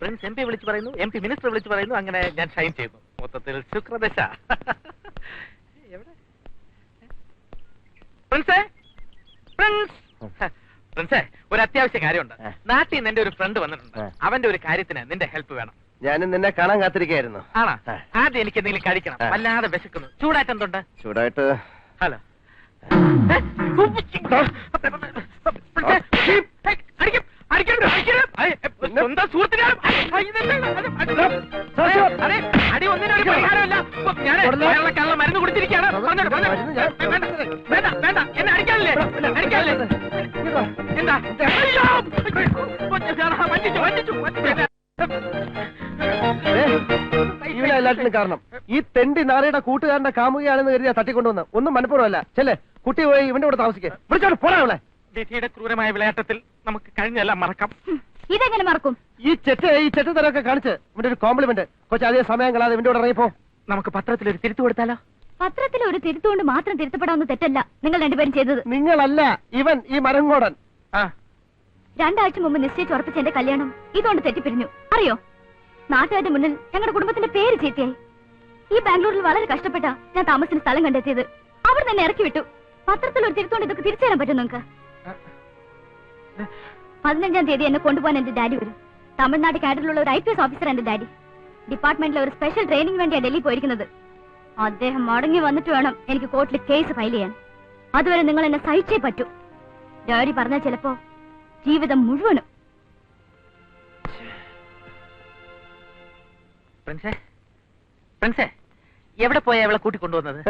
Prince MP വിളിച്ചു പറയുന്നു, MP minister വിളിച്ചു പറയുന്നു, അങ്ങനെ ഞാൻ ഷൈൻ ചെയ്യുന്നു. മൊത്തത്തിൽ ശുക്രദശ. എവിടെ പ്രിൻസേ? പ്രിൻസേ, ഒരു അത്യാവശ്യ കാര്യമുണ്ട്. നാട്ടിൽ നിന്ന് എന്റെ ഒരു ഫ്രണ്ട് വന്നിട്ടുണ്ട്. അവന്റെ ഒരു കാര്യത്തിന് നിന്റെ ഹെൽപ്പ് വേണം. ഞാനും നിന്നെ കാണാൻ കാത്തിരിക്കായിരുന്നു. ആണോ? ആദ്യം എനിക്ക് എന്തെങ്കിലും കഴിക്കണം, വല്ലാതെ വിശക്കുന്നു. ചൂടായിട്ട് എന്തുണ്ട്? ചൂടായിട്ട് ഹലോ, സ്വന്തം സുഹൃത്തിനെ അടി ഒന്നിനൊരു പരിഹാരമല്ല. ഞാൻ വയറിളക്കാനുള്ള മരുന്ന് കുടിച്ചിരിക്കുകയാണ്. വേണ്ട വേണ്ട, എന്നെ അടിക്കാനില്ലേ? അടിക്കാനില്ലേ? എന്താ? എല്ലാത്തിനും കാരണം ഈ തെണ്ടി നാരയുടെ കൂട്ടുകാരന്റെ കാമുകയാണെന്ന് കരുതിയാ തട്ടിക്കൊണ്ടുവന്ന്. ഒന്നും മനഃപൂർവ്വമല്ല. ചെല്ലേ, കുട്ടി പോയി ഇവന്റെ കൂടെ താമസിക്കേ. വിളിച്ചോട്ട് പോടാ അവളെ. വിധിയുടെ ക്രൂരമായ വിളയാട്ടത്തിൽ നമുക്ക് കഴിഞ്ഞെല്ലാം മറക്കാം. ഇതെങ്ങനെ മറക്കും? ഈ ചെറ്റത്തരൊക്കെ കാണിച്ച് ഇവന്റെ ഒരു കോംപ്ലിമെന്റ്. കൊച്ചു അതേ സമയം കളാതെ ഇവന്റെ കൂടെ ഇറങ്ങിപ്പോ. നമുക്ക് പത്രത്തിൽ ഒരു തിരുത്തു കൊടുത്താലോ? പത്രത്തിൽ ഒരു തിരുത്തുകൊണ്ട് മാത്രം തിരുത്തപ്പെടാവുന്ന തെറ്റല്ല നിങ്ങൾ രണ്ടുപേരും ചെയ്തത്. നിങ്ങളല്ല, ഇവൻ, ഈ മരങ്ങോടൻ. 2 ആഴ്ച മുമ്പ് നിശ്ചയിച്ച് ഉറപ്പിച്ച എന്റെ കല്യാണം ഇതുകൊണ്ട് തെറ്റിപ്പിരിഞ്ഞു. അറിയോ? നാട്ടുകാരുടെ മുന്നിൽ ഞങ്ങളുടെ കുടുംബത്തിന്റെ പേര് ചീത്തയായി. ഈ ബാംഗ്ലൂരിൽ വളരെ കഷ്ടപ്പെട്ടാ ഞാൻ താമസിക്കുന്ന സ്ഥലം കണ്ടെത്തിയത്. അവർ തന്നെ ഇറക്കി വിട്ടു. പത്രത്തിൽ ഒരു തിരുത്തോണ്ട് ഇതൊക്കെ തിരിച്ചു തരാൻ പറ്റും നിങ്ങൾക്ക്? 15-ാം തീയതി എന്നെ കൊണ്ടുപോകാൻ എന്റെ ഡാഡി വരും. തമിഴ്നാട് കാഡറിലുള്ള ഒരു IPS ഓഫീസർ എന്റെ ഡാഡി. ഡിപ്പാർട്ട്മെന്റിലെ ഒരു സ്പെഷ്യൽ ട്രെയിനിങ് വേണ്ടിയാണ് ഡൽഹി പോയിരിക്കുന്നത്. അദ്ദേഹം മടങ്ങി വന്നിട്ട് വേണം എനിക്ക് കോർട്ടിൽ കേസ് ഫയൽ ചെയ്യാൻ. അതുവരെ നിങ്ങൾ എന്നെ സഹിച്ചേ പറ്റൂ. ഡാഡി പറഞ്ഞാൽ ചിലപ്പോ ജീവിതം മുഴുവനും. പ്രിൻസേ, എവിടെ പോയാ അവളെ കൂട്ടിക്കൊണ്ടുവന്നത്?